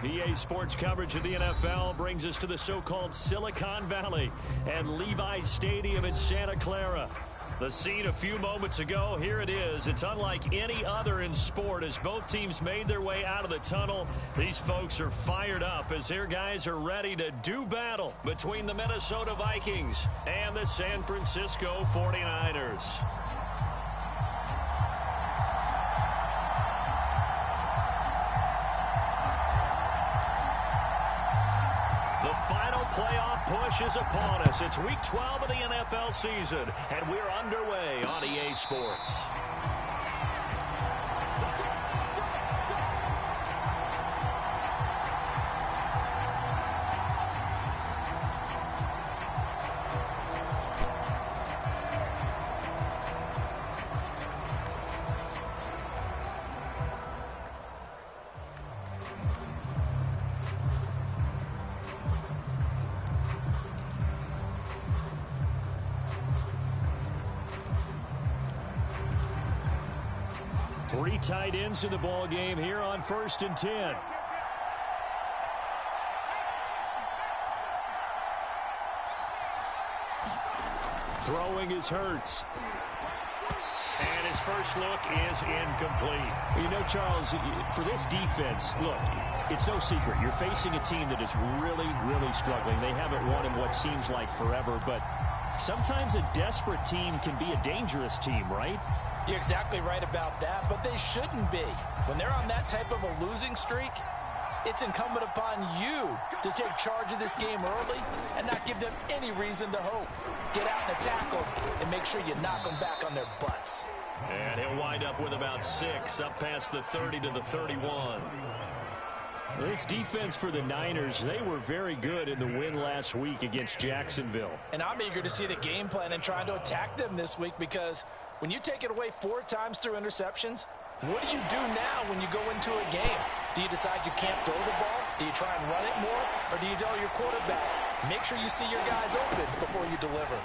EA Sports coverage of the NFL brings us to the so-called Silicon Valley and Levi's Stadium in Santa Clara. The scene a few moments ago, here it is. It's unlike any other in sport as both teams made their way out of the tunnel. These folks are fired up as their guys are ready to do battle between the Minnesota Vikings and the San Francisco 49ers. Playoff push is upon us. It's week 12 of the NFL season, and we're underway on EA Sports. Three tight ends in the ball game here on 1st and 10. Throwing is Hurts. And his first look is incomplete. You know, Charles, for this defense, look, it's no secret. You're facing a team that is really, really struggling. They haven't won in what seems like forever, but sometimes a desperate team can be a dangerous team, right? You're exactly right about that, but they shouldn't be. When they're on that type of a losing streak, it's incumbent upon you to take charge of this game early and not give them any reason to hope. Get out and tackle and make sure you knock them back on their butts. And he'll wind up with about 6, up past the 30 to the 31. This defense for the Niners, they were very good in the win last week against Jacksonville. And I'm eager to see the game plan and trying to attack them this week because when you take it away 4 times through interceptions, what do you do now when you go into a game? Do you decide you can't throw the ball? Do you try and run it more? Or do you tell your quarterback, make sure you see your guys open before you deliver?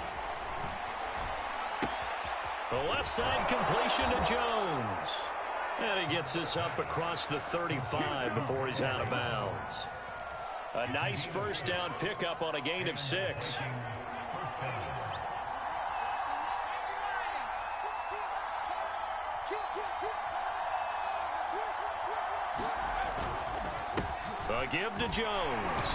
The left side completion to Jones. And he gets this up across the 35 before he's out of bounds. A nice first down pickup on a gain of 6. A give to Jones.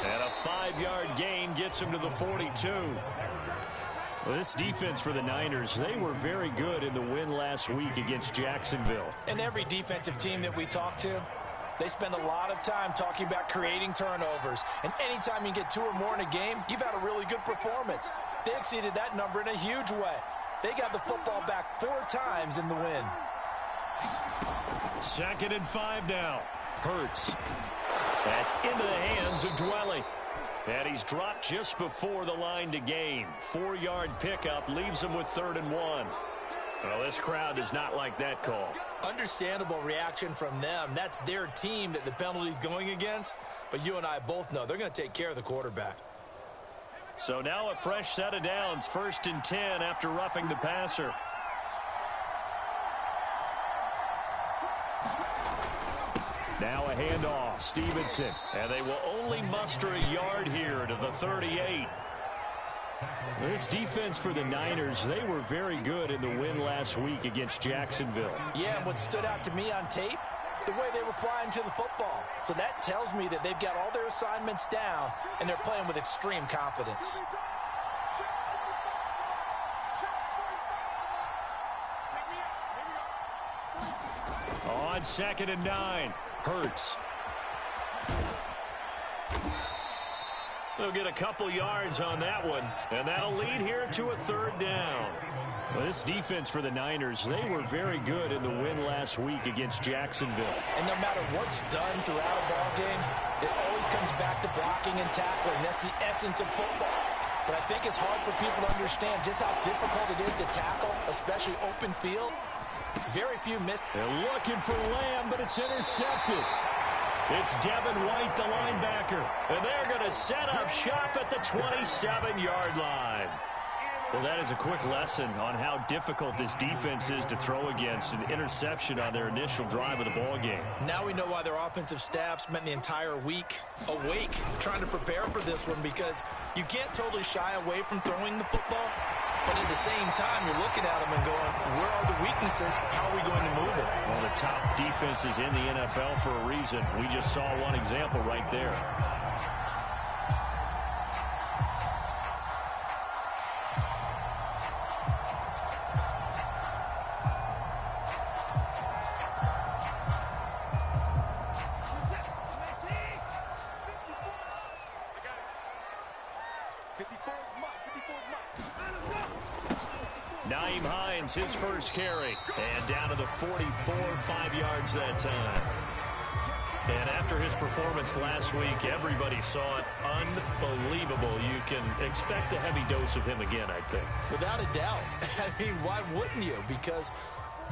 And a 5-yard gain gets him to the 42. Well, this defense for the Niners, they were very good in the win last week against Jacksonville. And every defensive team that we talk to, they spend a lot of time talking about creating turnovers. And anytime you get 2 or more in a game, you've had a really good performance. They exceeded that number in a huge way. They got the football back 4 times in the win. 2nd and 5 now. Hurts. That's into the hands of Dwelly. And he's dropped just before the line to gain. 4-yard pickup leaves him with 3rd and 1. Well, this crowd does not like that call. Understandable reaction from them. That's their team that the penalty's going against. But you and I both know they're going to take care of the quarterback. So now a fresh set of downs. 1st and 10 after roughing the passer. Now a handoff, Stevenson, and they will only muster a yard here to the 38. This defense for the Niners, they were very good in the win last week against Jacksonville. Yeah, and what stood out to me on tape, the way they were flying to the football. So that tells me that they've got all their assignments down, and they're playing with extreme confidence. On 2nd and 9, Hurts. They'll get a couple yards on that one, and that'll lead here to a 3rd down. Well, this defense for the Niners, they were very good in the win last week against Jacksonville. And no matter what's done throughout a ball game, it always comes back to blocking and tackling. That's the essence of football. But I think it's hard for people to understand just how difficult it is to tackle, especially open field. Very few miss. They're looking for Lamb, but it's intercepted. It's Devin White, the linebacker, and they're going to set up shop at the 27-yard line. Well, that is a quick lesson on how difficult this defense is to throw against. An interception on their initial drive of the ball game. Now we know why their offensive staff spent the entire week awake trying to prepare for this one, because you can't totally shy away from throwing the football, but at the same time, you're looking at them and going, where are the weaknesses? How are we going to move it? One of the top defenses in the NFL for a reason. We just saw one example right there. His first carry, and down to the 44, 5 yards that time. And after his performance last week, everybody saw it. Unbelievable. You can expect a heavy dose of him again, I think. Without a doubt. I mean, why wouldn't you? Because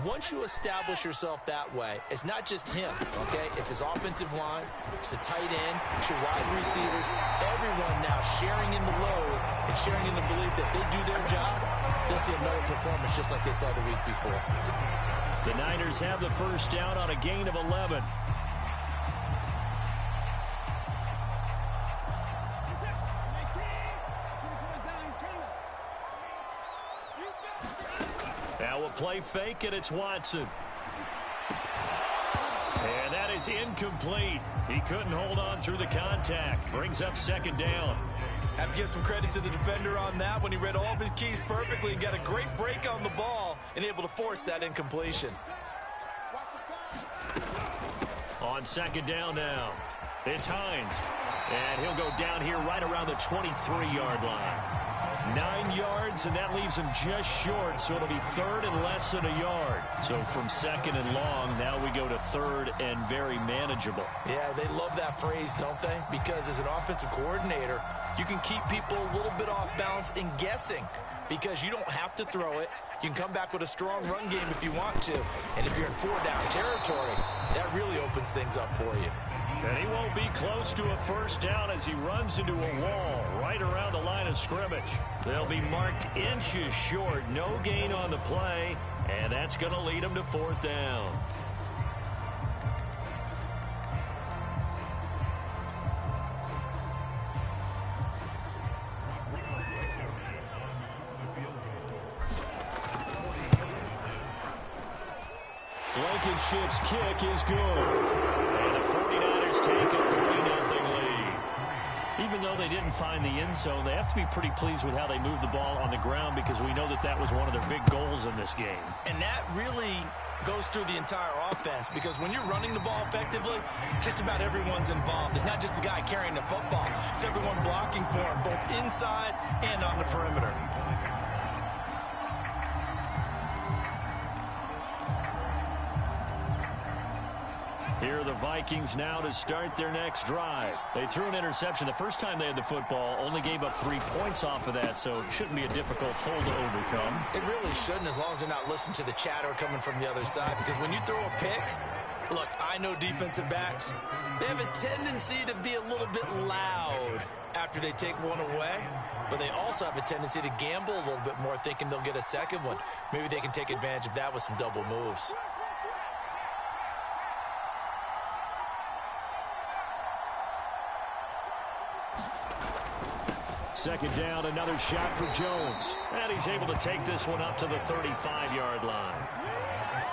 once you establish yourself that way, it's not just him, okay? It's his offensive line, it's the tight end, it's your wide receivers, everyone now sharing in the load and sharing in the belief that they do their job. They'll see another performance just like they saw the week before. The Niners have the first down on a gain of 11. Now a play fake, and it's Watson. And that is incomplete. He couldn't hold on through the contact. Brings up second down. Have to give some credit to the defender on that when he read all of his keys perfectly and got a great break on the ball and able to force that incompletion. On second down now, it's Hines. And he'll go down here right around the 23-yard line. 9 yards, and that leaves him just short, so it'll be third and less than a yard. So from second and long, now we go to third and very manageable. Yeah, they love that phrase, don't they? Because as an offensive coordinator, you can keep people a little bit off balance and guessing, because you don't have to throw it. You can come back with a strong run game if you want to. And if you're in four-down territory, that really opens things up for you. And he won't be close to a first down as he runs into a wall right around the line of scrimmage. They'll be marked inches short. No gain on the play, and that's going to lead him to fourth down. Blankenship's kick is good. And the 49ers take a 3-0 lead. Even though they didn't find the end zone, they have to be pretty pleased with how they moved the ball on the ground, because we know that that was one of their big goals in this game. And that really goes through the entire offense, because when you're running the ball effectively, just about everyone's involved. It's not just the guy carrying the football. It's everyone blocking for him, both inside and on the perimeter. Here are the Vikings now to start their next drive. They threw an interception the first time they had the football, only gave up 3 points off of that, so it shouldn't be a difficult hole to overcome. It really shouldn't, as long as they're not listening to the chatter coming from the other side, because when you throw a pick, look, I know defensive backs, they have a tendency to be a little bit loud after they take one away, but they also have a tendency to gamble a little bit more, thinking they'll get a second one. Maybe they can take advantage of that with some double moves. Second down, another shot for Jones. And he's able to take this one up to the 35-yard line.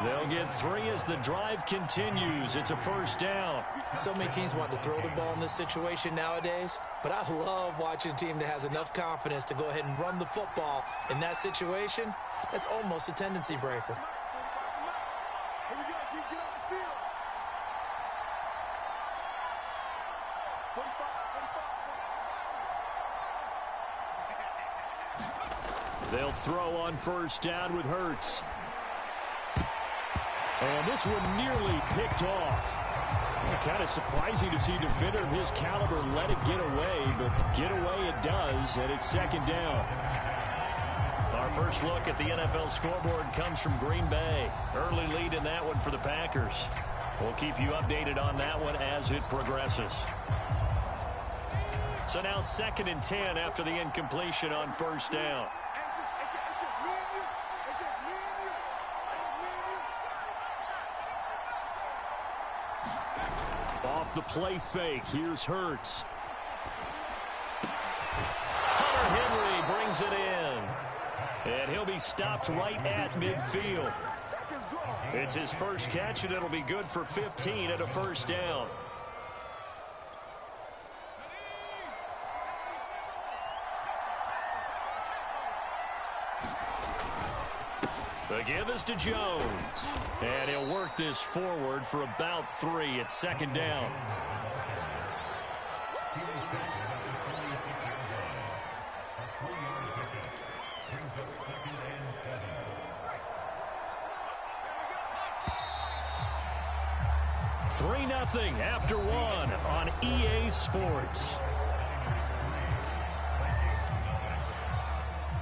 They'll get 3 as the drive continues. It's a first down. So many teams want to throw the ball in this situation nowadays, but I love watching a team that has enough confidence to go ahead and run the football in that situation. That's almost a tendency breaker. They'll throw on first down with Hurts. And this one nearly picked off. Kind of surprising to see a defender of his caliber let it get away, but get away it does, and it's second down. Our first look at the NFL scoreboard comes from Green Bay. Early lead in that one for the Packers. We'll keep you updated on that one as it progresses. So now 2nd and 10 after the incompletion on first down. Off the play fake, here's Hurts. Hunter Henry brings it in. And he'll be stopped right at midfield. It's his first catch, and it'll be good for 15 and a first down. The give is to Jones. And he'll work this forward for about 3 at second down. Three nothing after one on EA Sports.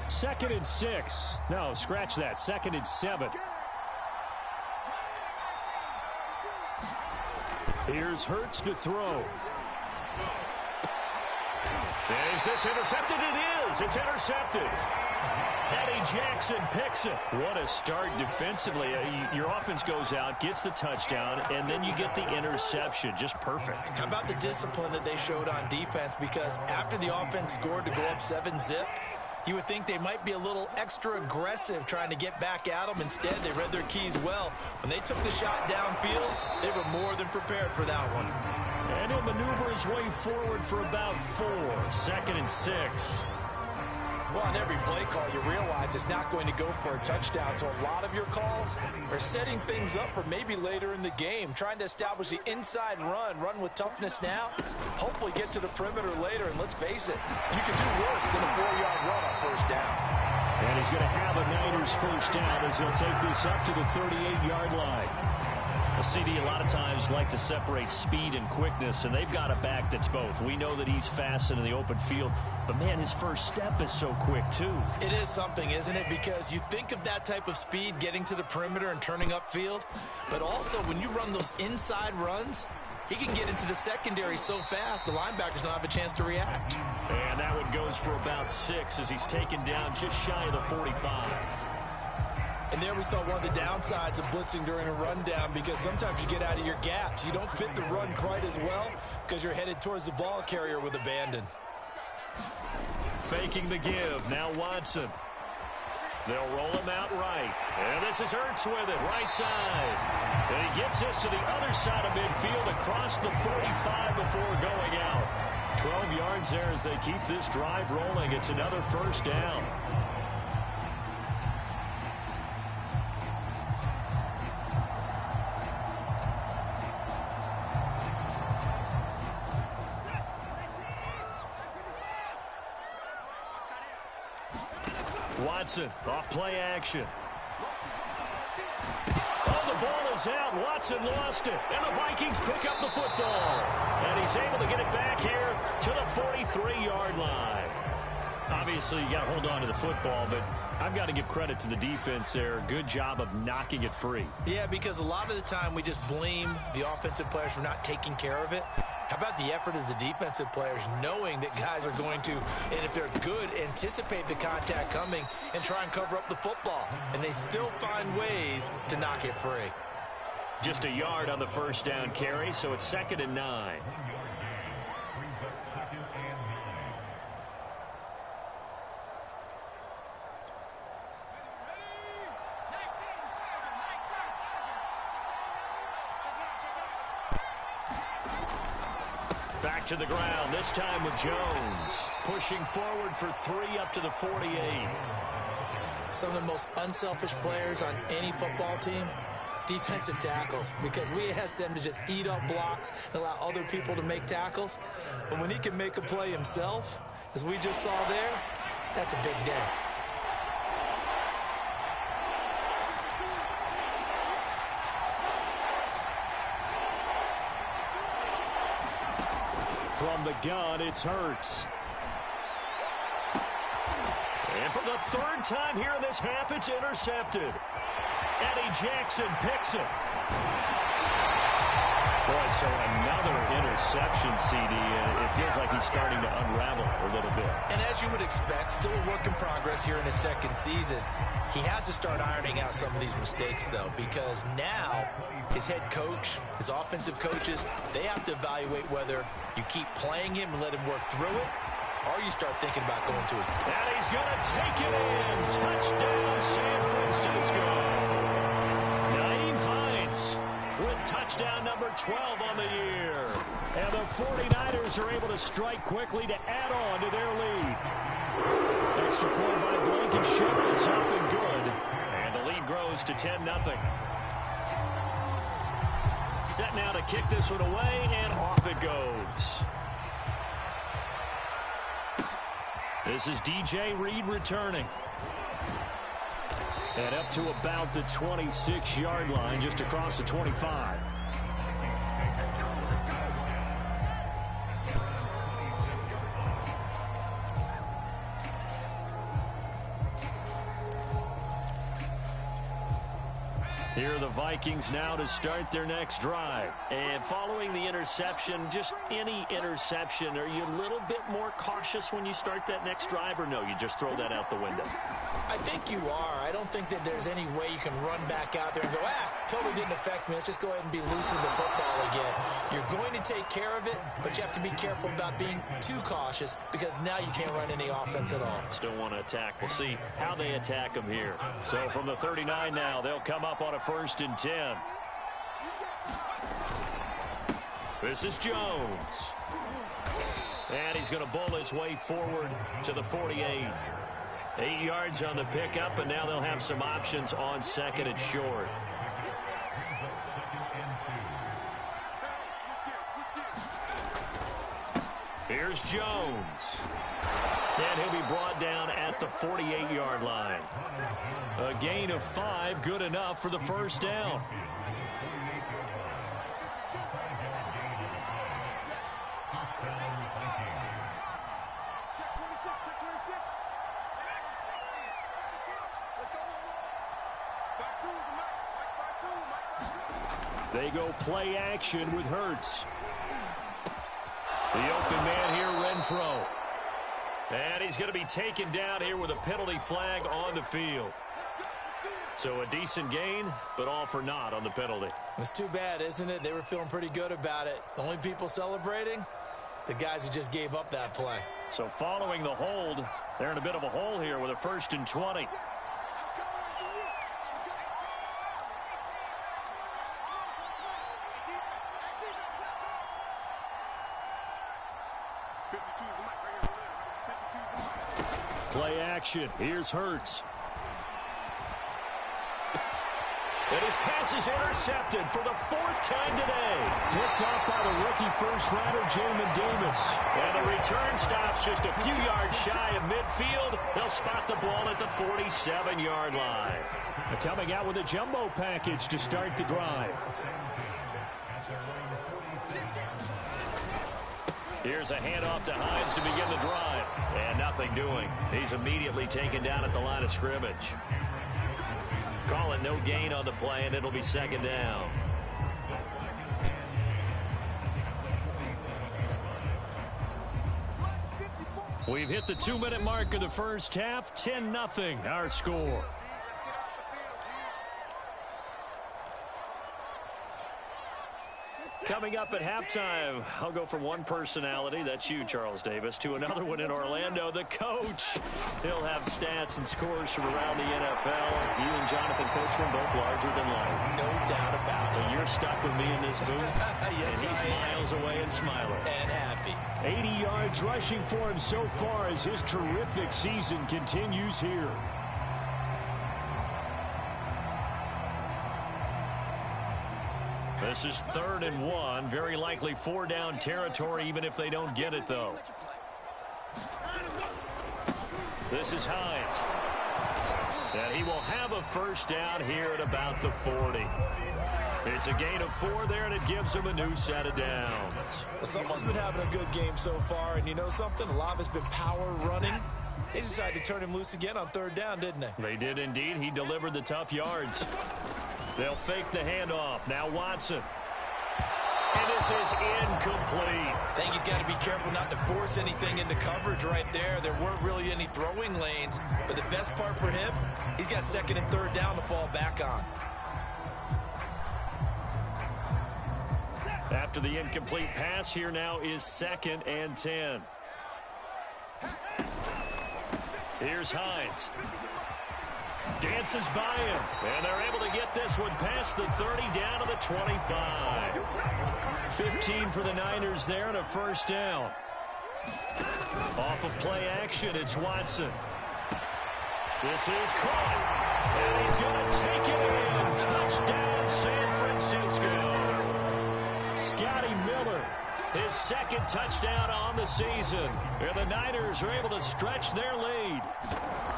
2nd and 6. No, scratch that. 2nd and 7. Here's Hurts to throw. Is this intercepted? It is. It's intercepted. Eddie Jackson picks it. What a start defensively. Your offense goes out, gets the touchdown, and then you get the interception. Just perfect. How about the discipline that they showed on defense? Because after the offense scored to go up 7-zip, you would think they might be a little extra aggressive trying to get back at them. Instead, they read their keys well. When they took the shot downfield, they were more than prepared for that one. And he'll maneuver his way forward for about 4. 2nd and 6. Well, on every play call, you realize it's not going to go for a touchdown. So a lot of your calls are setting things up for maybe later in the game, trying to establish the inside run with toughness now, hopefully get to the perimeter later. And let's face it, you can do worse than a 4-yard run on first down. And he's going to have a Niners first down as he'll take this up to the 38-yard line. A CD a lot of times like to separate speed and quickness, and they've got a back that's both. We know that he's fast in the open field, but, man, his first step is so quick, too. It is something, isn't it? Because you think of that type of speed getting to the perimeter and turning upfield, but also when you run those inside runs, he can get into the secondary so fast the linebackers don't have a chance to react. And that one goes for about 6 as he's taken down just shy of the 45. And there we saw one of the downsides of blitzing during a rundown, because sometimes you get out of your gaps. You don't fit the run quite as well because you're headed towards the ball carrier with abandon. Faking the give. Now Watson. They'll roll him out right. And this is Hurts with it, right side. And he gets this to the other side of midfield across the 45 before going out. 12 yards there as they keep this drive rolling. It's another first down. Watson, off play action. Oh, the ball is out. Watson lost it. And the Vikings pick up the football. And he's able to get it back here to the 43-yard line. Obviously, you got to hold on to the football, but I've got to give credit to the defense there. Good job of knocking it free. Yeah, because a lot of the time we just blame the offensive players for not taking care of it. How about the effort of the defensive players knowing that guys are going to, and if they're good, anticipate the contact coming and try and cover up the football. And they still find ways to knock it free. Just a yard on the first down carry, so it's 2nd and 9. Back to the ground, this time with Jones. Pushing forward for 3 up to the 48. Some of the most unselfish players on any football team, defensive tackles, because we ask them to just eat up blocks and allow other people to make tackles. But when he can make a play himself, as we just saw there, that's a big day. From the gun, it's Hurts. And for the 3rd time here in this half, it's intercepted. Eddie Jackson picks it. Boy, so another interception, CD. It feels like he's starting to unravel a little bit. And as you would expect, still a work in progress here in his second season. He has to start ironing out some of these mistakes, though, because now his head coach, his offensive coaches, they have to evaluate whether you keep playing him and let him work through it, or you start thinking about going to it. And he's going to take it in. Touchdown, San Francisco. Naeem Hines with touchdown number 12 on the year. And the 49ers are able to strike quickly to add on to their lead. Extra point by Blankenship is up and good. And the lead grows to 10-0. Set now to kick this one away, and off it goes. This is DJ Reed returning. And up to about the 26-yard line, just across the 25. Here are the Vikings now to start their next drive. And following the interception, just any interception, are you a little bit more cautious when you start that next drive, or no, you just throw that out the window? I think you are. I don't think that there's any way you can run back out there and go, totally didn't affect me. Let's just go ahead and be loose with the football again. You're going to take care of it, but you have to be careful about being too cautious because now you can't run any offense at all. Still want to attack. We'll see how they attack them here. So from the 39 now, they'll come up on a 1st and 10. This is Jones. And he's going to bull his way forward to the 48. 8 yards on the pickup, and now they'll have some options on 2nd and short. Here's Jones. And he'll be brought down at the 48-yard line. A gain of 5, good enough for the first down. They go play action with Hurts. The open man here, Renfro. And he's going to be taken down here with a penalty flag on the field. So a decent gain, but all for naught on the penalty. It's too bad, isn't it? They were feeling pretty good about it. The only people celebrating, the guys who just gave up that play. So following the hold, they're in a bit of a hole here with a 1st and 20. Play action. Here's Hurts. And his pass is intercepted for the 4th time today. Picked off by the rookie first-rounder, Jamin Davis. And the return stops just a few yards shy of midfield. They'll spot the ball at the 47-yard line. Coming out with a jumbo package to start the drive. Here's a handoff to Hines to begin the drive. And nothing doing. He's immediately taken down at the line of scrimmage. Call it no gain on the play, and it'll be 2nd down. We've hit the 2-minute mark of the first half. 10-0 our score. Coming up at halftime, I'll go from one personality, that's you, Charles Davis, to another one in Orlando, the coach. He'll have stats and scores from around the NFL. You and Jonathan Coachman both larger than life. No doubt about it. But you're stuck with me in this booth, yes, and he's miles away and smiling. And happy. 80 yards rushing for him so far as his terrific season continues here. This is 3rd and 1. Very likely 4-down territory, even if they don't get it, though. This is Hines. And he will have a first down here at about the 40. It's a gain of 4 there, and it gives him a new set of downs. Well, someone's been having a good game so far, and you know something? A lot of it's been power running. They decided to turn him loose again on 3rd down, didn't they? They did indeed. He delivered the tough yards. They'll fake the handoff. Now Watson. And this is incomplete. I think he's got to be careful not to force anything into coverage right there. There weren't really any throwing lanes, but the best part for him, he's got second and third down to fall back on. After the incomplete pass, here now is 2nd and 10. Here's Hines. Dances by him, and they're able to get this one past the 30 down to the 25. 15 for the Niners there and a first down. Off of play action, it's Watson. This is caught, and he's going to take it in. Touchdown, San Francisco. Scotty Miller, his 2nd touchdown on the season. And the Niners are able to stretch their lead.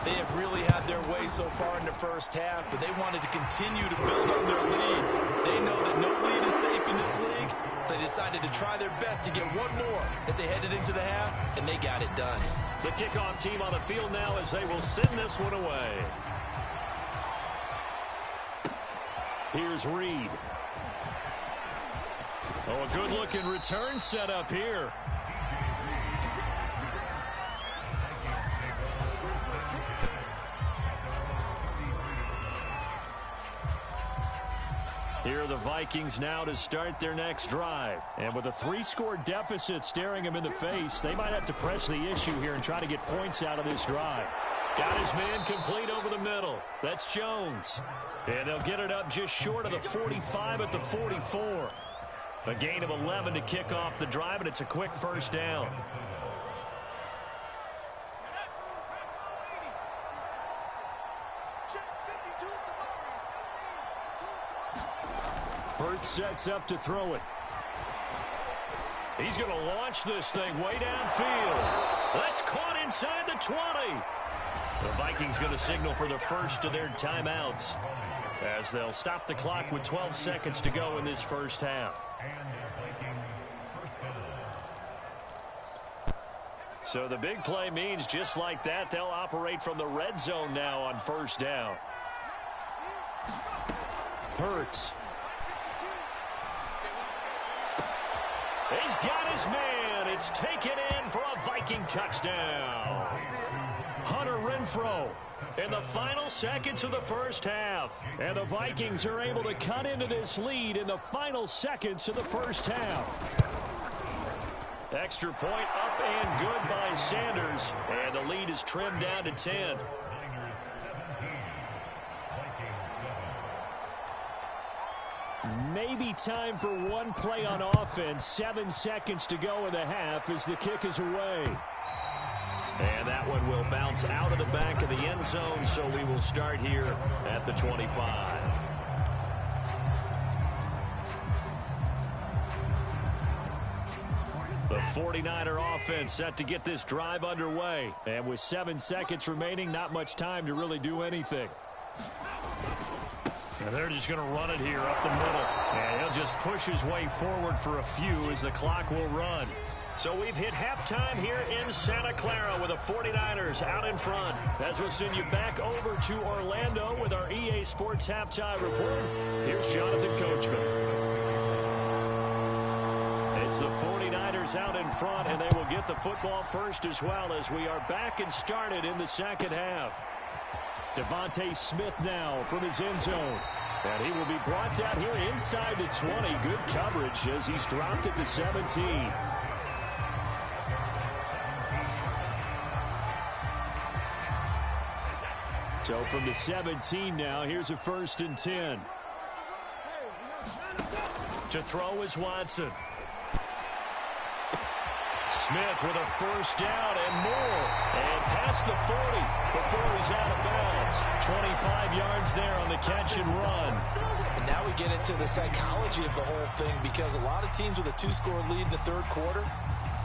They have really had their way so far in the first half, but they wanted to continue to build on their lead. They know that no lead is safe in this league, so they decided to try their best to get one more as they headed into the half, and they got it done. The kickoff team on the field now as they will send this one away. Here's Reed. Oh, a good-looking return set up here. Here are the Vikings now to start their next drive. And with a 3-score deficit staring them in the face, they might have to press the issue here and try to get points out of this drive. Got his man complete over the middle. That's Jones. And they'll get it up just short of the 45 at the 44. A gain of 11 to kick off the drive, and it's a quick first down. Burt sets up to throw it. He's going to launch this thing way downfield. That's caught inside the 20. The Vikings going to signal for the first of their timeouts as they'll stop the clock with 12 seconds to go in this first half. So the big play means just like that, they'll operate from the red zone now on first down. Hurts. He's got his man. It's taken in for a Viking touchdown. Hunter Renfrow in the final seconds of the first half. And the Vikings are able to cut into this lead in the final seconds of the first half. Extra point up and good by Sanders. And the lead is trimmed down to 10. Maybe time for one play on offense. 7 seconds to go in the half as the kick is away. And that one will bounce out of the back of the end zone, so we will start here at the 25. The 49er offense set to get this drive underway. And with 7 seconds remaining, not much time to really do anything. And they're just going to run it here up the middle. And he'll just push his way forward for a few as the clock will run. So we've hit halftime here in Santa Clara with the 49ers out in front. As we'll send you back over to Orlando with our EA Sports Halftime Report. Here's Jonathan Coachman. It's the 49ers out in front, and they will get the football first as well as we are back and started in the second half. Devontae Smith now from his end zone. And he will be brought down here inside the 20. Good coverage as he's dropped at the 17. So from the 17 now, here's a 1st and 10. To throw is Watson. Smith with a first down and more. And past the 40 before he's out of bounds. 25 yards there on the catch and run. And now we get into the psychology of the whole thing, because a lot of teams with a 2-score lead in the third quarter,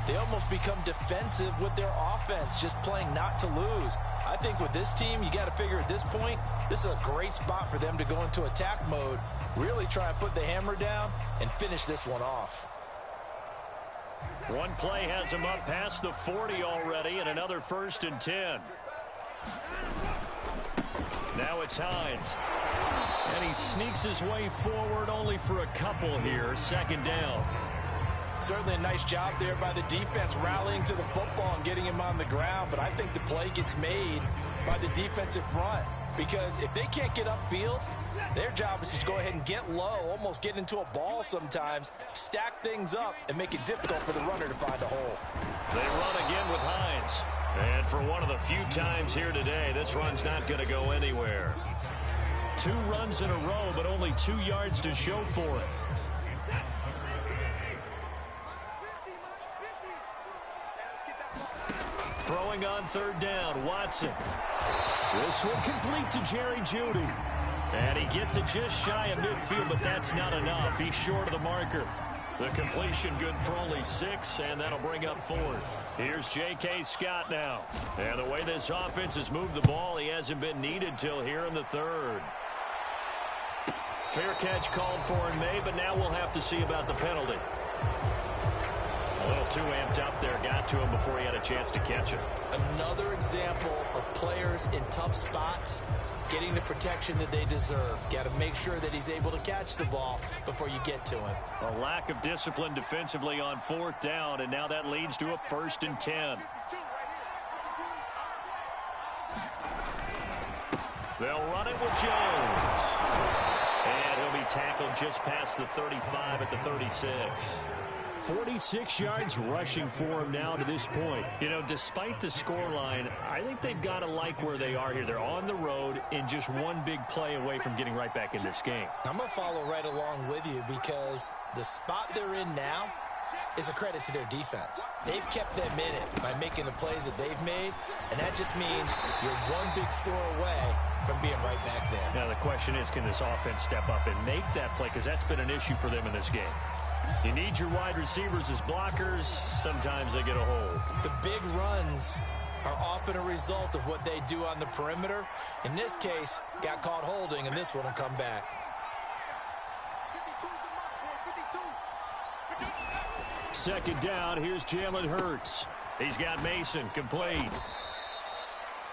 they almost become defensive with their offense, just playing not to lose. I think with this team, you got to figure at this point, this is a great spot for them to go into attack mode, really try and put the hammer down and finish this one off. One play has him up past the 40 already, and another 1st and 10. Now it's Hines. And he sneaks his way forward only for a couple here. Second down. Certainly a nice job there by the defense rallying to the football and getting him on the ground. But I think the play gets made by the defensive front. Because if they can't get upfield, their job is to go ahead and get low, almost get into a ball sometimes, stack things up, and make it difficult for the runner to find a hole. They run again with Hines. And for one of the few times here today, this run's not going to go anywhere. 2 runs in a row, but only 2 yards to show for it. Throwing on third down, Watson. This one complete to Jerry Jeudy. And he gets it just shy of midfield, but that's not enough. He's short of the marker. The completion good for only 6, and that'll bring up 4th. Here's J.K. Scott now. And the way this offense has moved the ball, he hasn't been needed till here in the 3rd. Fair catch called for in May, but now we'll have to see about the penalty. A little too amped up there, got to him before he had a chance to catch it. Another example of players in tough spots getting the protection that they deserve. Got to make sure that he's able to catch the ball before you get to him. A lack of discipline defensively on 4th down, and now that leads to a 1st and 10. They'll run it with Jones. And he'll be tackled just past the 35 at the 36. 46 yards rushing for him now to this point. You know, despite the scoreline, I think they've got to like where they are here. They're on the road and just one big play away from getting right back in this game. I'm going to follow right along with you because the spot they're in now is a credit to their defense. They've kept them in it by making the plays that they've made, and that just means you're one big score away from being right back there. Now the question is, can this offense step up and make that play? Because that's been an issue for them in this game. You need your wide receivers as blockers. Sometimes they get a hold. The big runs are often a result of what they do on the perimeter. In this case, got caught holding, and this one will come back. Second down, here's Jalen Hurts. He's got Mason complete.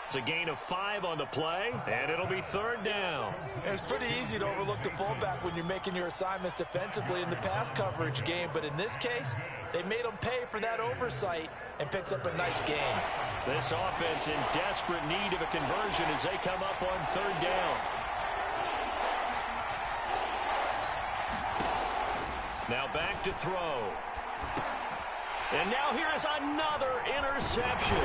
It's a gain of 5 on the play, and it'll be 3rd down. It's pretty easy to overlook the fullback when you're making your assignments defensively in the pass coverage game, but in this case, they made him pay for that oversight and picks up a nice gain. This offense in desperate need of a conversion as they come up on 3rd down. Now back to throw. And now here is another interception.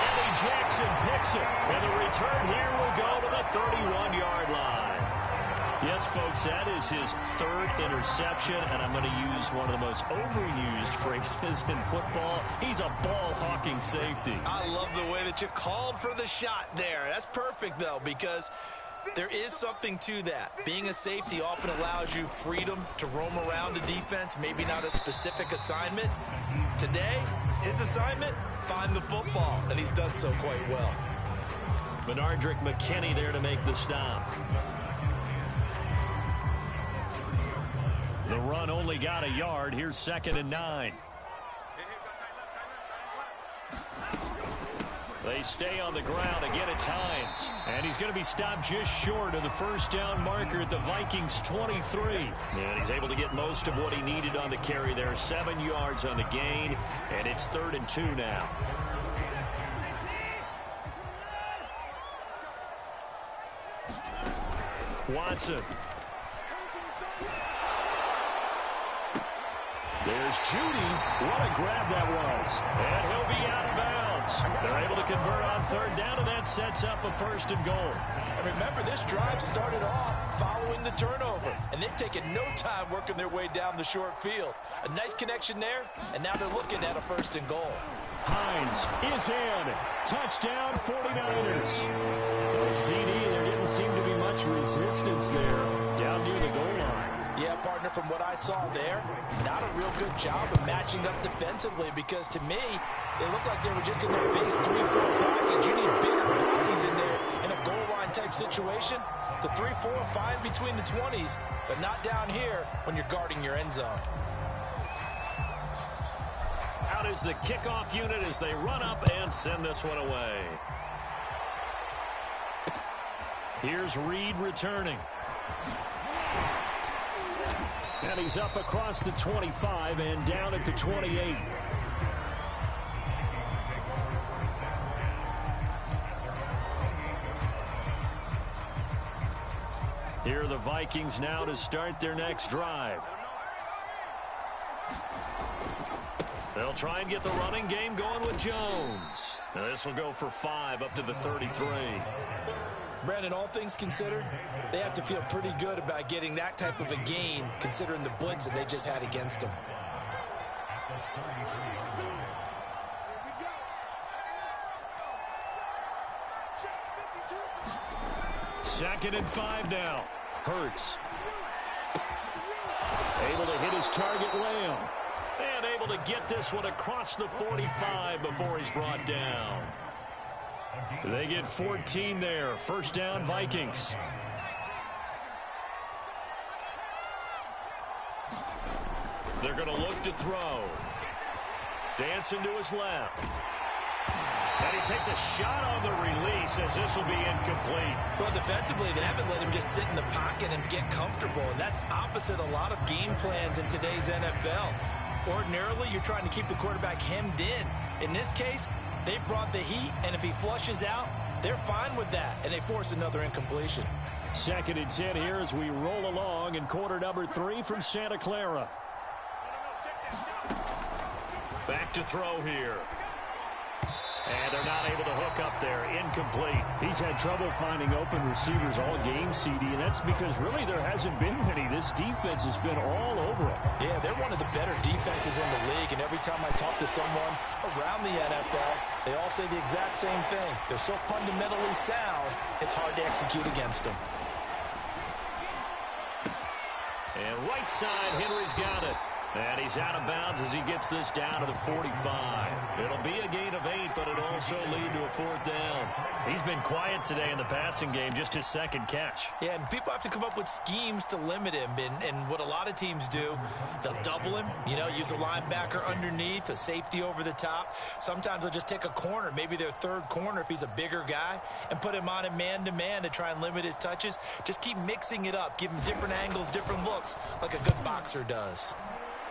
Eddie Jackson picks it, and the return here will go to the 31-yard line. Yes, folks, that is his 3rd interception, and I'm going to use one of the most overused phrases in football. He's a ball-hawking safety. I love the way that you called for the shot there. That's perfect, though, because there is something to that. Being a safety often allows you freedom to roam around a defense, maybe not a specific assignment. Today, his assignment, find the football, and he's done so quite well. Benardrick McKinney there to make the stop. The run only got a yard. Here's 2nd and 9. They stay on the ground. Again, it's Hines. And he's going to be stopped just short of the 1st down marker at the Vikings 23. And he's able to get most of what he needed on the carry there. 7 yards on the gain. And it's 3rd and 2 now. Watson. There's Jeudy. What a grab that was. And he'll be out of bounds. They're able to convert on 3rd down, and that sets up a 1st and goal. And remember, this drive started off following the turnover, and they've taken no time working their way down the short field. A nice connection there, and now they're looking at a 1st and goal. Hines is in. Touchdown, 49ers. No CD, there didn't seem to be much resistance there down near the goal line. Yeah, partner, from what I saw there, not a real good job of matching up defensively because to me, they look like they were just in their base 3-4 package. You need bigger bodies in there in a goal line type situation. The 3-4 fine between the 20s, but not down here when you're guarding your end zone. Out is the kickoff unit as they run up and send this one away. Here's Reed returning. And he's up across the 25 and down at the 28. Here are the Vikings now to start their next drive. They'll try and get the running game going with Jones. Now this will go for 5 up to the 33. Brandon, all things considered, they have to feel pretty good about getting that type of a gain considering the blitz that they just had against them. Second and 5 now. Hurts. Able to hit his target, Lamb. And able to get this one across the 45 before he's brought down. They get 14 there. First down, Vikings. They're going to look to throw. Dancing to his left. And he takes a shot on the release as this will be incomplete. Well, defensively, they haven't let him just sit in the pocket and get comfortable. And that's opposite a lot of game plans in today's NFL. Ordinarily, you're trying to keep the quarterback hemmed in. In this case, they brought the heat, and if he flushes out, they're fine with that, and they force another incompletion. Second and 10 here as we roll along in quarter number 3 from Santa Clara. Back to throw here. And they're not able to hook up there. Incomplete. He's had trouble finding open receivers all game, CD, and that's because really there hasn't been many. This defense has been all over him. Yeah, they're one of the better defenses in the league, and every time I talk to someone around the NFL, they all say the exact same thing. They're so fundamentally sound, it's hard to execute against them. And right side, Henry's got it. And he's out of bounds as he gets this down to the 45. It'll be a gain of 8, but it'll also lead to a 4th down. He's been quiet today in the passing game, just his second catch. Yeah, and people have to come up with schemes to limit him. And what a lot of teams do, they'll double him, use a linebacker underneath, a safety over the top. Sometimes they'll just take a corner, maybe their third corner if he's a bigger guy, and put him on a man-to-man to try and limit his touches. Just keep mixing it up, give him different angles, different looks, like a good boxer does.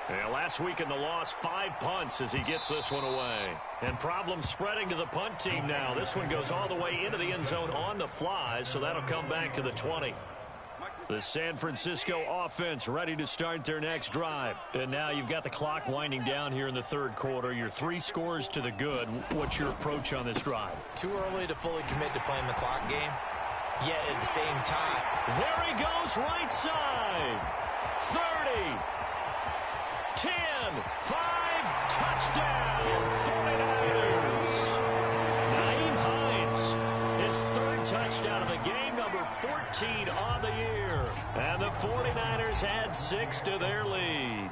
Yeah, last week in the loss, 5 punts as he gets this one away. And problems spreading to the punt team now. This one goes all the way into the end zone on the fly, so that'll come back to the 20. The San Francisco offense ready to start their next drive. And now you've got the clock winding down here in the third quarter. You're 3 scores to the good. What's your approach on this drive? Too early to fully commit to playing the clock game. Yet at the same time, there he goes, right side. 30. 10, 5, touchdown, 49ers. Nyheim Hines, his 3rd touchdown of the game, number 14 on the year. And the 49ers add 6 to their lead.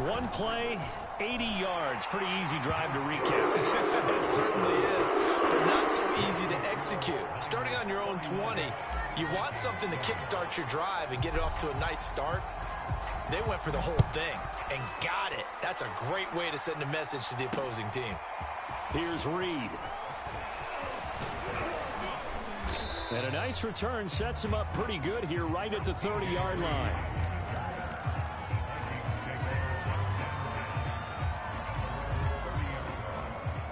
One play, 80 yards. Pretty easy drive to recap. It certainly is, but not so easy to execute. Starting on your own 20, you want something to kickstart your drive and get it off to a nice start. They went for the whole thing and got it. That's a great way to send a message to the opposing team. Here's Reed. And a nice return sets him up pretty good here right at the 30-yard line.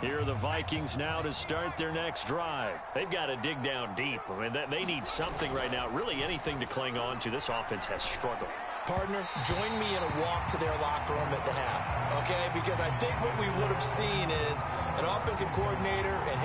Here are the Vikings now to start their next drive. They've got to dig down deep. I mean, they need something right now, really anything to cling on to. This offense has struggled. Partner, join me in a walk to their locker room at the half, okay? Because I think what we would have seen is an offensive coordinator and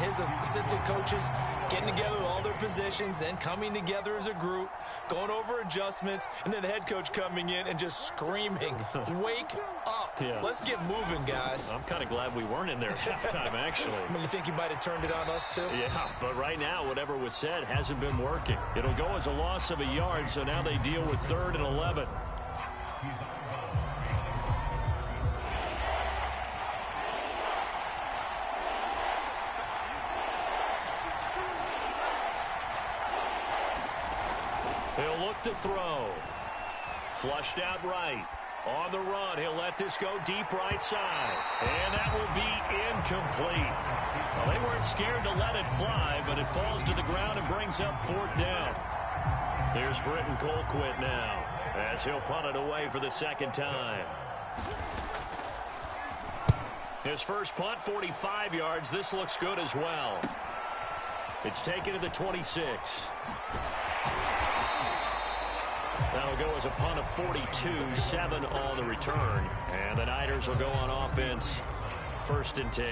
his assistant coaches getting together with all their positions, then coming together as a group, going over adjustments, and then the head coach coming in and just screaming, wake up. Yeah. Let's get moving, guys. I'm kind of glad we weren't in there at halftime, actually. I mean, you think he might have turned it on us, too? Yeah, but right now, whatever was said hasn't been working. It'll go as a loss of a yard, so now they deal with 3rd and 11. He'll look to throw. Flushed out right. On the run, he'll let this go deep right side. And that will be incomplete. Well, they weren't scared to let it fly, but it falls to the ground and brings up 4th down. Here's Britton Colquitt now, as he'll punt it away for the 2nd time. His first punt, 45 yards. This looks good as well. It's taken to the 26. That'll go as a punt of 42, 7 on the return. And the Niners will go on offense, 1st and 10.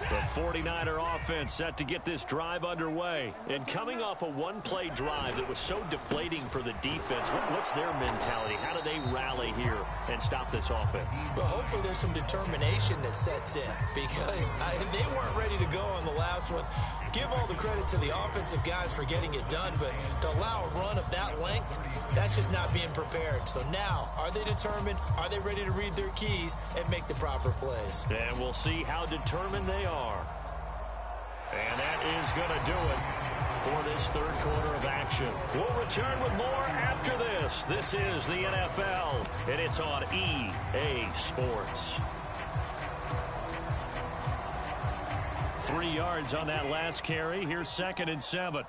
The 49er offense set to get this drive underway. And coming off a one-play drive that was so deflating for the defense, what's their mentality? How do they rally here and stop this offense? Well, hopefully there's some determination that sets in, because they weren't ready to go on the last one. Give all the credit to the offensive guys for getting it done, but to allow a run of that length, that's just not being prepared. So now, are they determined? Are they ready to read their keys and make the proper plays? And we'll see how determined they are. And that is going to do it for this 3rd quarter of action. We'll return with more after this. This is the NFL, and it's on EA Sports. 3 yards on that last carry. Here's 2nd and 7.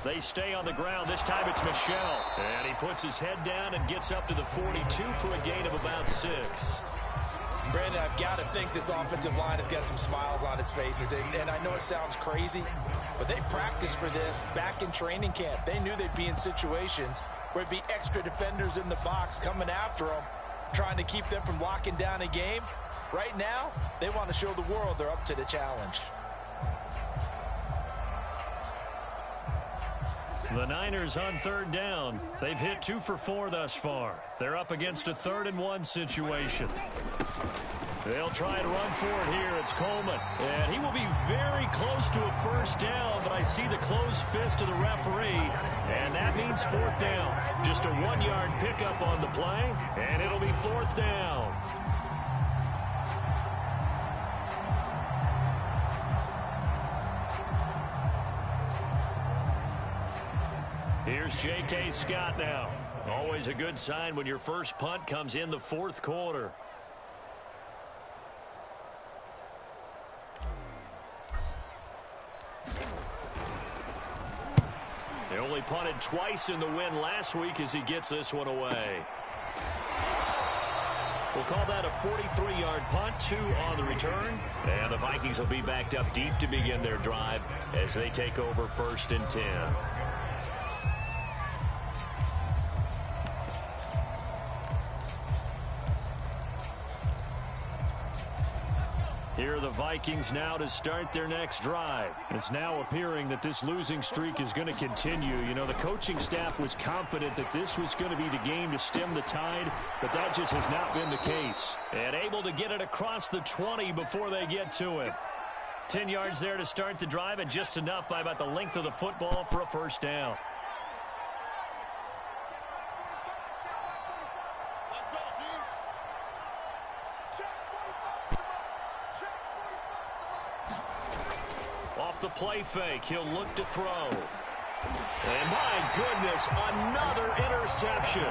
They stay on the ground. This time it's Michel. And he puts his head down and gets up to the 42 for a gain of about 6. Brandon, I've got to think this offensive line has got some smiles on its faces. And I know it sounds crazy, but they practiced for this back in training camp. They knew they'd be in situations where it'd be extra defenders in the box coming after them, trying to keep them from locking down a game. Right now, they want to show the world they're up to the challenge. The Niners on 3rd down. They've hit 2 for 4 thus far. They're up against a 3rd and 1 situation. They'll try to run for it here. It's Coleman. And he will be very close to a 1st down, but I see the closed fist of the referee, and that means 4th down. Just a 1-yard pickup on the play, and it'll be 4th down. Here's J.K. Scott now. Always a good sign when your first punt comes in the 4th quarter. He only punted twice in the win last week as he gets this one away. We'll call that a 43-yard punt, 2 on the return. And the Vikings will be backed up deep to begin their drive as they take over 1st and 10. Here are the Vikings now to start their next drive. It's now appearing that this losing streak is going to continue. You know, the coaching staff was confident that this was going to be the game to stem the tide, but that just has not been the case. And able to get it across the 20 before they get to it. 10 yards there to start the drive, and just enough by about the length of the football for a 1st down. The play fake. He'll look to throw. And my goodness, another interception.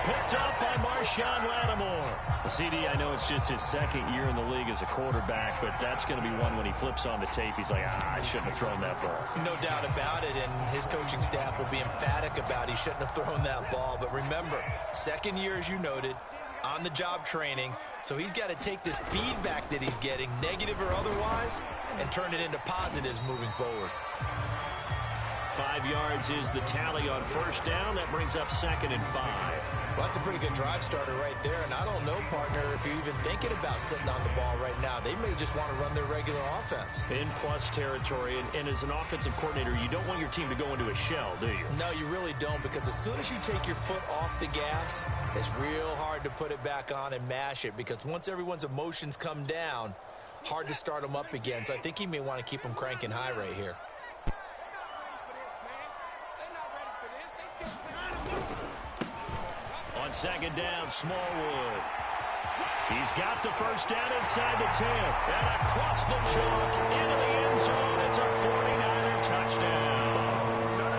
Picked up by Marshawn Lattimore. The CD, I know it's just his 2nd year in the league as a quarterback, but that's going to be one when he flips on the tape. He's like, I shouldn't have thrown that ball. No doubt about it, and his coaching staff will be emphatic about he shouldn't have thrown that ball. But remember, 2nd year, as you noted, on-the-job training, so he's got to take this feedback that he's getting, negative or otherwise, and turn it into positives moving forward. 5 yards is the tally on 1st down. That brings up 2nd and 5. Well, that's a pretty good drive starter right there, and I don't know, partner, if you're even thinking about sitting on the ball right now. They may just want to run their regular offense. In plus territory, and as an offensive coordinator, you don't want your team to go into a shell, do you? No, you really don't, because as soon as you take your foot off the gas, it's real hard to put it back on and mash it, because once everyone's emotions come down, hard to start them up again. So I think he may want to keep them cranking high right here. On 2nd down, Smallwood. He's got the 1st down inside the 10. And across the chalk into the end zone. It's a 49er touchdown.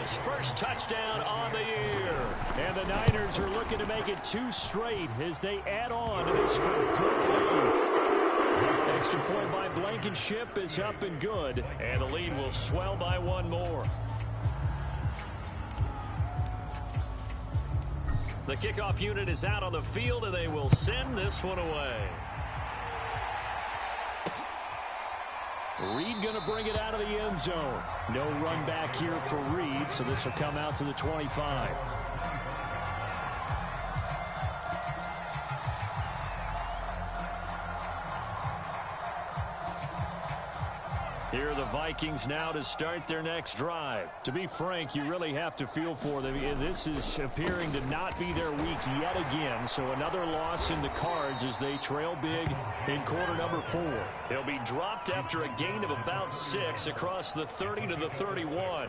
his first touchdown on the year. And the Niners are looking to make it 2 straight as they add on to this fourth-quarter lead. Extra point by Blankenship is up and good. And the lead will swell by 1 more. The kickoff unit is out on the field, and they will send this one away. Reed going to bring it out of the end zone. No run back here for Reed, so this will come out to the 25. Here are the Vikings now to start their next drive. To be frank, you really have to feel for them. This is appearing to not be their week yet again, so another loss in the cards as they trail big in quarter number 4. They'll be dropped after a gain of about 6 across the 30 to the 31.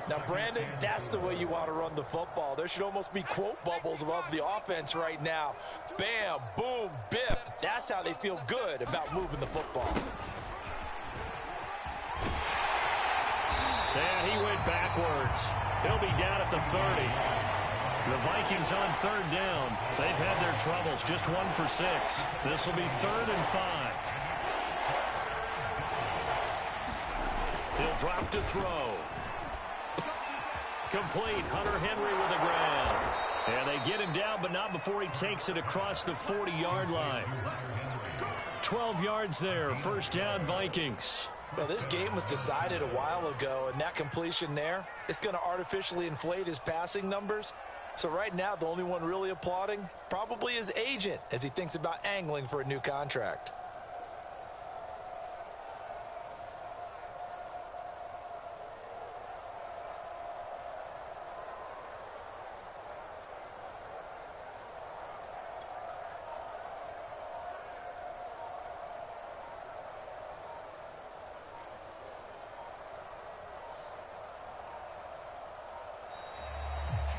Now, Brandon, that's the way you want to run the football. There should almost be quote bubbles above the offense right now. Bam, boom, biff. That's how they feel good about moving the football. And he went backwards. He'll be down at the 30. The Vikings on 3rd down. They've had their troubles. Just 1 for 6. This will be 3rd and 5. He'll drop to throw. Complete. Hunter Henry with the ground. And they get him down, but not before he takes it across the 40-yard line. 12 yards there. 1st down, Vikings. Well, this game was decided a while ago, and that completion there is going to artificially inflate his passing numbers. So right now, the only one really applauding probably his agent as he thinks about angling for a new contract.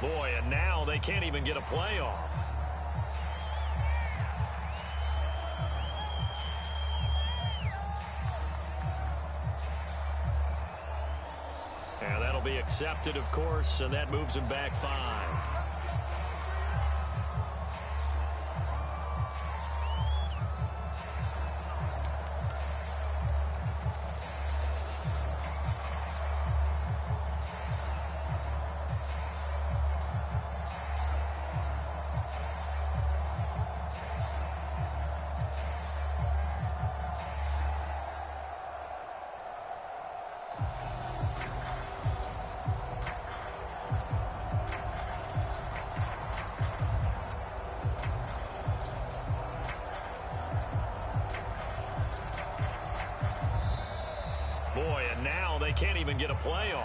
Boy, and now they can't even get a playoff. And that'll be accepted, of course, and that moves him back 5. Boy, and now they can't even get a playoff.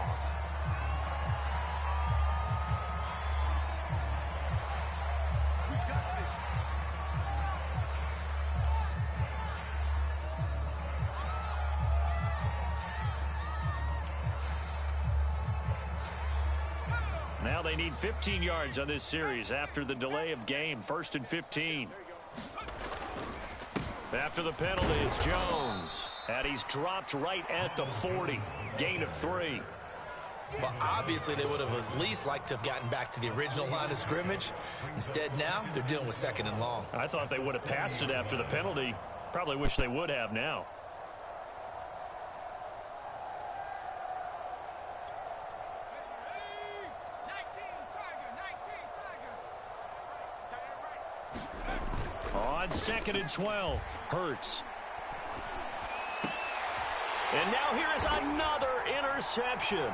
Now they need 15 yards on this series after the delay of game. 1st and 15. After the penalty, it's Jones. And he's dropped right at the 40. Gain of 3. Well, obviously, they would have at least liked to have gotten back to the original line of scrimmage. Instead, now, they're dealing with 2nd and long. I thought they would have passed it after the penalty. Probably wish they would have now. On 2nd and 12, Hurts. And now here is another interception.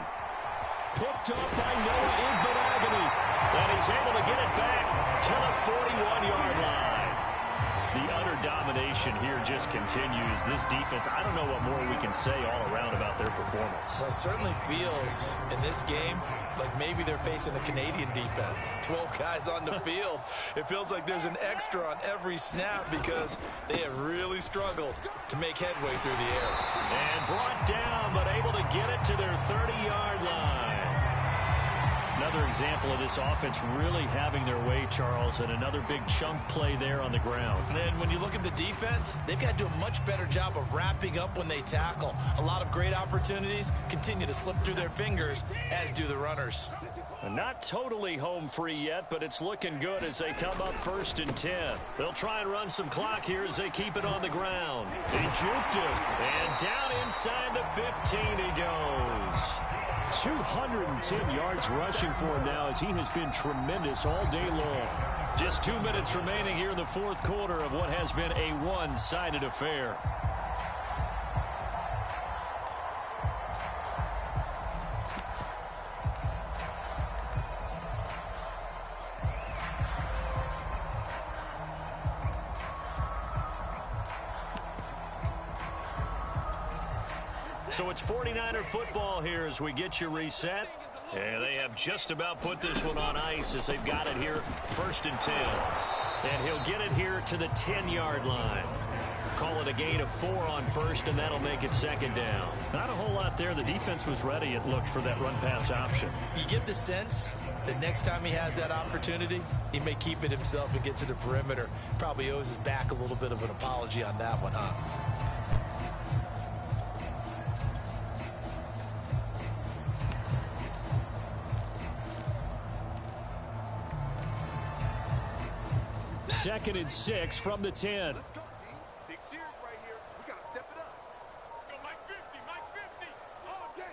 Picked up by Noah Igbenogany. And he's able to get it back to the 41-yard line. The utter domination here just continues. This defense, I don't know what more we can say all around about their performance. Well, it certainly feels in this game like maybe they're facing the Canadian defense. 12 guys on the field. It feels like there's an extra on every snap because they have really struggled to make headway through the air. And brought down, but able to get it to their 30-yard line. Another example of this offense really having their way, Charles, and another big chunk play there on the ground. And then when you look at the defense, they've got to do a much better job of wrapping up when they tackle. A lot of great opportunities continue to slip through their fingers, as do the runners. Not totally home free yet, but it's looking good as they come up 1st and 10. They'll try and run some clock here as they keep it on the ground. He juked it, and down inside the 15 he goes. 210 yards rushing for him now as he has been tremendous all day long. Just 2 minutes remaining here in the 4th quarter of what has been a one-sided affair. So it's 49er football here as we get you reset. And they have just about put this one on ice as they've got it here 1st and 10. And he'll get it here to the 10-yard line. Call it a gain of 4 on 1st, and that'll make it 2nd down. Not a whole lot there. The defense was ready, it looked, for that run-pass option. You get the sense that next time he has that opportunity, he may keep it himself and get to the perimeter. Probably owes his back a little bit of an apology on that one, huh? Second and 6 from the 10. Big series right here. We got to step it up. Go Mike 50, Mike 50. All day.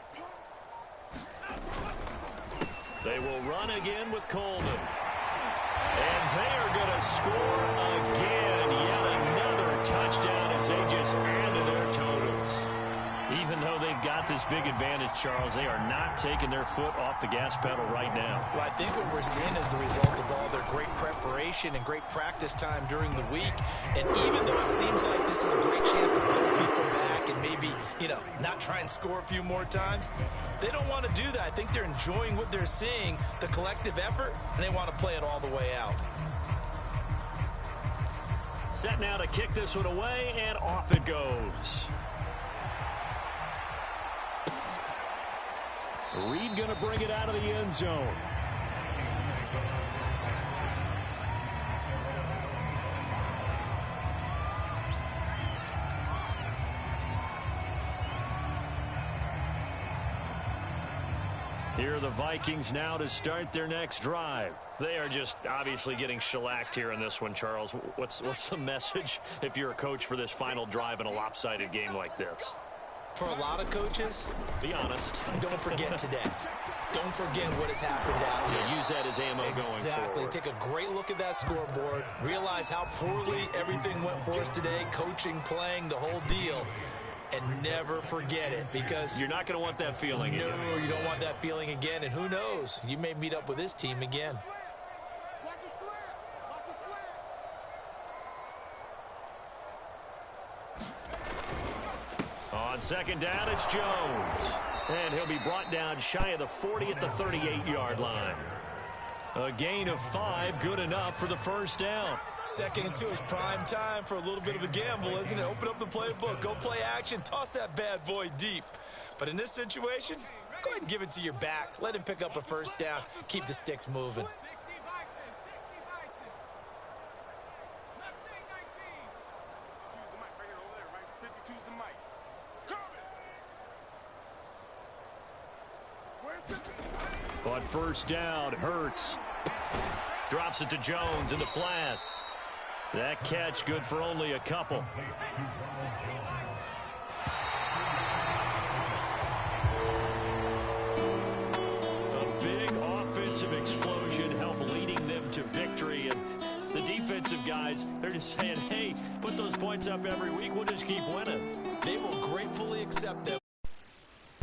They will run again with Coleman. And they are going to score again. Yet another touchdown as they just add to their totals. Even though they've got this big advantage, Charles, they are not taking their foot off the gas pedal right now. Well, I think what we're seeing is the result of all their great preparation and great practice time during the week. And even though it seems like this is a great chance to pull people back and maybe, not try and score a few more times, they don't want to do that. I think they're enjoying what they're seeing, the collective effort, and they want to play it all the way out. Set now to kick this one away, and off it goes. Reed going to bring it out of the end zone. Here are the Vikings now to start their next drive. They are just obviously getting shellacked here in this one, Charles. What's the message if you're a coach for this final drive in a lopsided game like this? For a lot of coaches, be honest. Don't forget today. Don't forget what has happened out here. Yeah, use that as ammo going forward. Exactly. Take a great look at that scoreboard. Realize how poorly everything went for us today. Coaching, playing, the whole deal. And never forget it, because you're not going to want that feeling again. No, you don't want that feeling again. And who knows? You may meet up with this team again. On 2nd down, it's Jones. And he'll be brought down shy of the 40 at the 38-yard line. A gain of 5, good enough for the 1st down. 2nd and 2 is prime time for a little bit of a gamble, isn't it? Open up the playbook, go play action, toss that bad boy deep. But in this situation, go ahead and give it to your back. Let him pick up a 1st down. Keep the sticks moving. On 1st down, Hurts drops it to Jones in the flat. That catch good for only a couple. A big offensive explosion helped leading them to victory. And the defensive guys, they're just saying, hey, put those points up every week. We'll just keep winning. They will gratefully accept them.